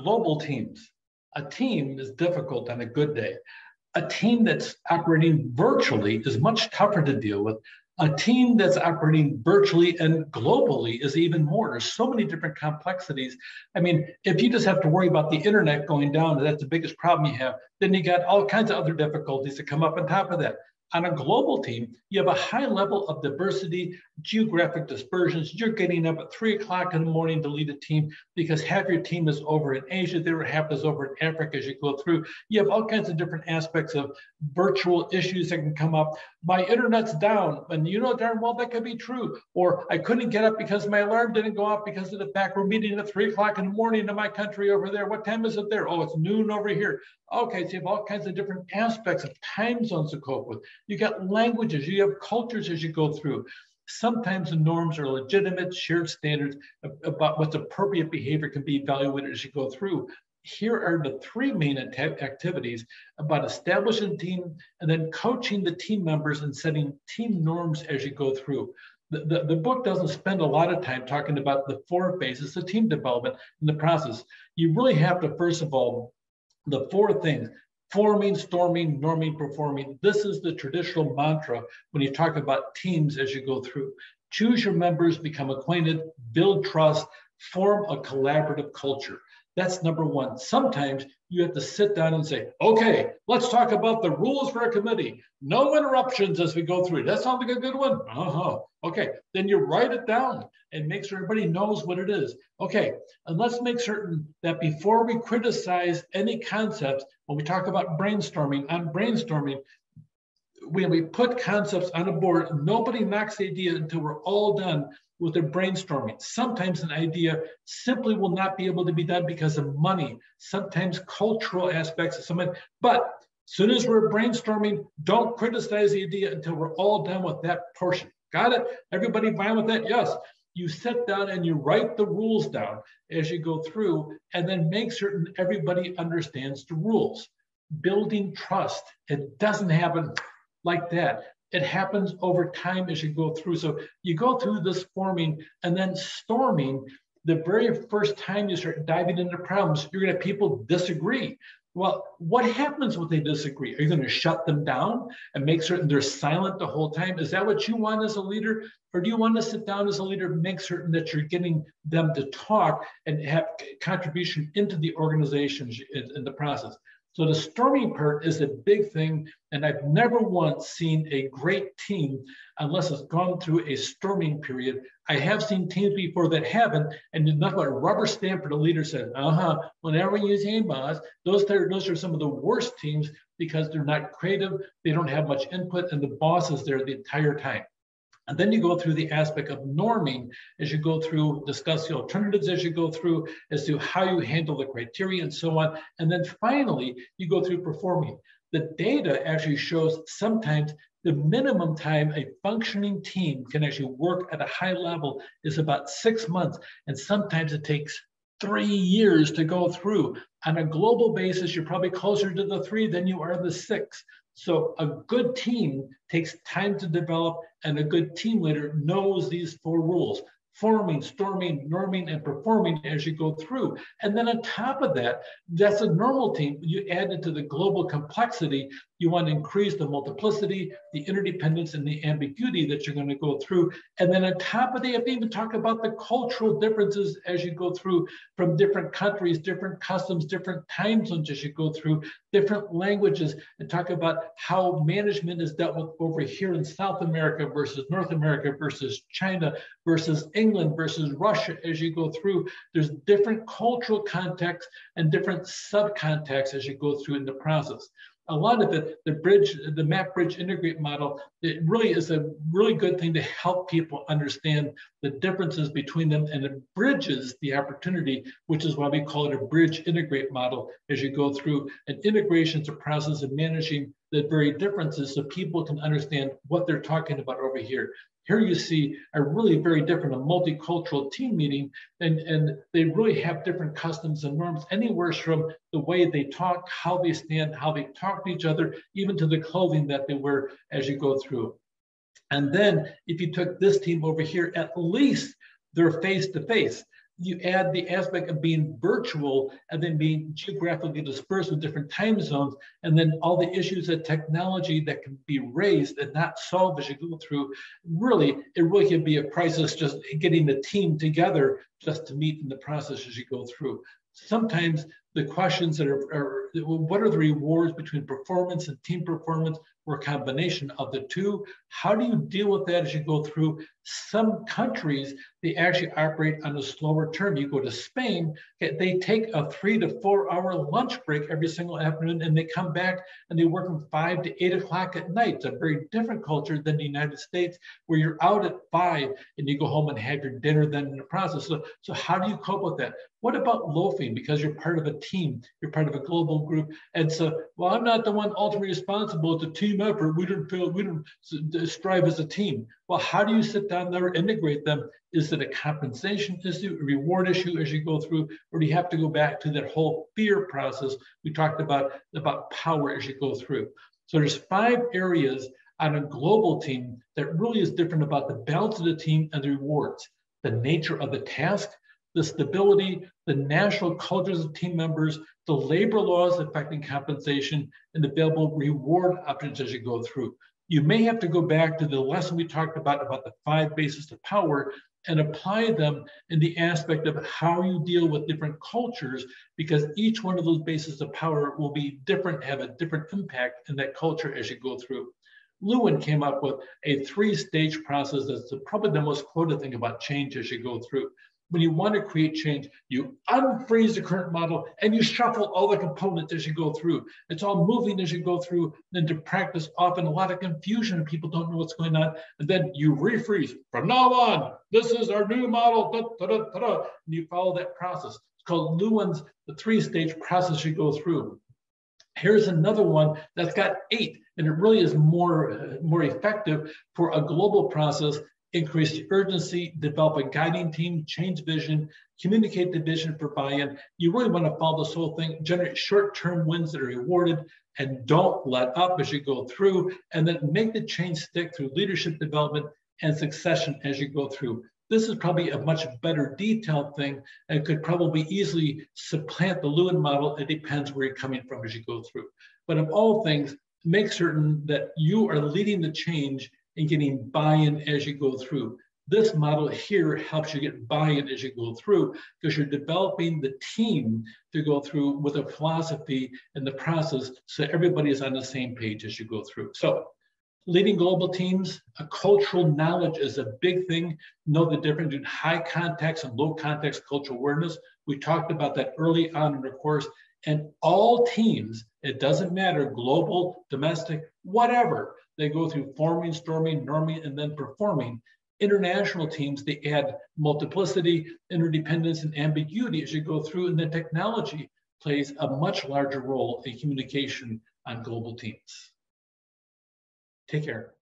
Global teams. A team is difficult on a good day. A team that's operating virtually is much tougher to deal with. A team that's operating virtually and globally is even more. There's so many different complexities. I mean, if you just have to worry about the internet going down, that's the biggest problem you have, then you got all kinds of other difficulties that come up on top of that. On a global team, you have a high level of diversity, geographic dispersions. You're getting up at 3 o'clock in the morning to lead a team because half your team is over in Asia, the other half is over in Africa as you go through. You have all kinds of different aspects of virtual issues that can come up. My internet's down, and you know darn well that could be true. Or I couldn't get up because my alarm didn't go off because of the fact we're meeting at 3 o'clock in the morning in my country over there. What time is it there? Oh, it's noon over here. Okay, so you have all kinds of different aspects of time zones to cope with. You got languages, you have cultures as you go through. Sometimes the norms are legitimate, shared standards about what's appropriate behavior can be evaluated as you go through. Here are the three main activities about establishing a team and then coaching the team members and setting team norms as you go through. The book doesn't spend a lot of time talking about the four phases of team development in the process. You really have to, first of all, the four things: forming, storming, norming, performing. This is the traditional mantra when you talk about teams as you go through. Choose your members, become acquainted, build trust, form a collaborative culture. That's number one. Sometimes you have to sit down and say, okay, let's talk about the rules for a committee. No interruptions as we go through. That sounds like a good one. Okay, then you write it down and make sure everybody knows what it is. Okay, and let's make certain that before we criticize any concepts, when we talk about brainstorming, when we put concepts on a board, nobody knocks the idea until we're all done with their brainstorming. Sometimes an idea simply will not be able to be done because of money, sometimes cultural aspects of something. But as soon as we're brainstorming, don't criticize the idea until we're all done with that portion. Got it? Everybody fine with that? Yes. You sit down and you write the rules down as you go through, and then make certain everybody understands the rules. Building trust. It doesn't happen like that. It happens over time as you go through. So you go through this forming and then storming. The very first time you start diving into problems, you're going to have people disagree. Well, what happens when they disagree? Are you going to shut them down and make certain they're silent the whole time? Is that what you want as a leader? Or do you want to sit down as a leader and make certain that you're getting them to talk and have contribution into the organization in the process? So the storming part is a big thing, and I've never once seen a great team unless it's gone through a storming period. I have seen teams before that haven't, and nothing but a rubber stamp for the leader says, whenever you say boss, those are some of the worst teams because they're not creative, they don't have much input, and the boss is there the entire time. And then you go through the aspect of norming as you go through, discuss the alternatives as you go through, as to how you handle the criteria and so on. And then finally, you go through performing. The data actually shows sometimes the minimum time a functioning team can actually work at a high level is about 6 months. And sometimes it takes 3 years to go through. On a global basis, you're probably closer to the 3 than you are the 6. So a good team takes time to develop, and a good team leader knows these 4 rules: forming, storming, norming, and performing as you go through. And then on top of that, that's a normal team. You add it to the global complexity. You want to increase the multiplicity, the interdependence, and the ambiguity that you're going to go through. And then on top of that, you have to even talk about the cultural differences as you go through from different countries, different customs, different time zones as you go through, different languages, and talk about how management is dealt with over here in South America versus North America versus China versus England versus Russia as you go through. There's different cultural contexts and different subcontexts as you go through in the process. A lot of it, the map bridge integrate model, it really is a really good thing to help people understand the differences between them, and it bridges the opportunity, which is why we call it a bridge integrate model as you go through. And integration is a process of managing the very differences so people can understand what they're talking about over here. Here you see a really very different, a multicultural team meeting, and they really have different customs and norms, anywhere from the way they talk, how they stand, how they talk to each other, even to the clothing that they wear as you go through. And then if you took this team over here, at least they're face to face. you add the aspect of being virtual and then being geographically dispersed with different time zones, and then all the issues of technology that can be raised and not solved as you go through. It really can be a crisis just getting the team together just to meet in the process as you go through. Sometimes the questions that are what are the rewards between performance and team performance, or a combination of the two? How do you deal with that as you go through? Some countries, they actually operate on a slower term. You go to Spain, they take a 3 to 4 hour lunch break every single afternoon, and they come back and they work from 5 to 8 o'clock at night. It's a very different culture than the United States, where you're out at 5 and you go home and have your dinner then in the process. So how do you cope with that? What about loafing? Because you're part of a team, you're part of a global group. And so, well, I'm not the one ultimately responsible. It's a team effort. We don't strive as a team. Well, how do you sit down there, integrate them? Is it a compensation issue, a reward issue as you go through, or do you have to go back to that whole fear process we talked about power as you go through? So there's 5 areas on a global team that really is different about the balance of the team and the rewards, the nature of the task, the stability, the national cultures of team members, the labor laws affecting compensation, and the available reward options as you go through. You may have to go back to the lesson we talked about the 5 bases of power, and apply them in the aspect of how you deal with different cultures, because each one of those bases of power will be different, have a different impact in that culture as you go through. Lewin came up with a 3-stage process that's probably the most quoted thing about change as you go through. When you want to create change, you unfreeze the current model and you shuffle all the components as you go through. It's all moving as you go through. Then to practice, often a lot of confusion, people don't know what's going on. And then you refreeze. From now on, this is our new model. Da, da, da, da, da. And you follow that process. It's called Lewin's the 3-stage process you go through. Here's another one that's got 8, and it really is more effective for a global process. Increase the urgency, develop a guiding team, change vision, communicate the vision for buy-in. You really want to follow this whole thing, generate short-term wins that are rewarded, and don't let up as you go through, and then make the change stick through leadership development and succession as you go through. This is probably a much better detailed thing and could probably easily supplant the Lewin model. It depends where you're coming from as you go through. But of all things, make certain that you are leading the change and getting buy-in as you go through. This model here helps you get buy-in as you go through, because you're developing the team to go through with a philosophy and the process, so everybody is on the same page as you go through. So leading global teams, a cultural knowledge is a big thing. Know the difference between high context and low context cultural awareness. We talked about that early on in the course. And all teams, it doesn't matter, global, domestic, whatever, they go through forming, storming, norming, and then performing. International teams, they add multiplicity, interdependence, and ambiguity as you go through, and then technology plays a much larger role in communication on global teams. Take care.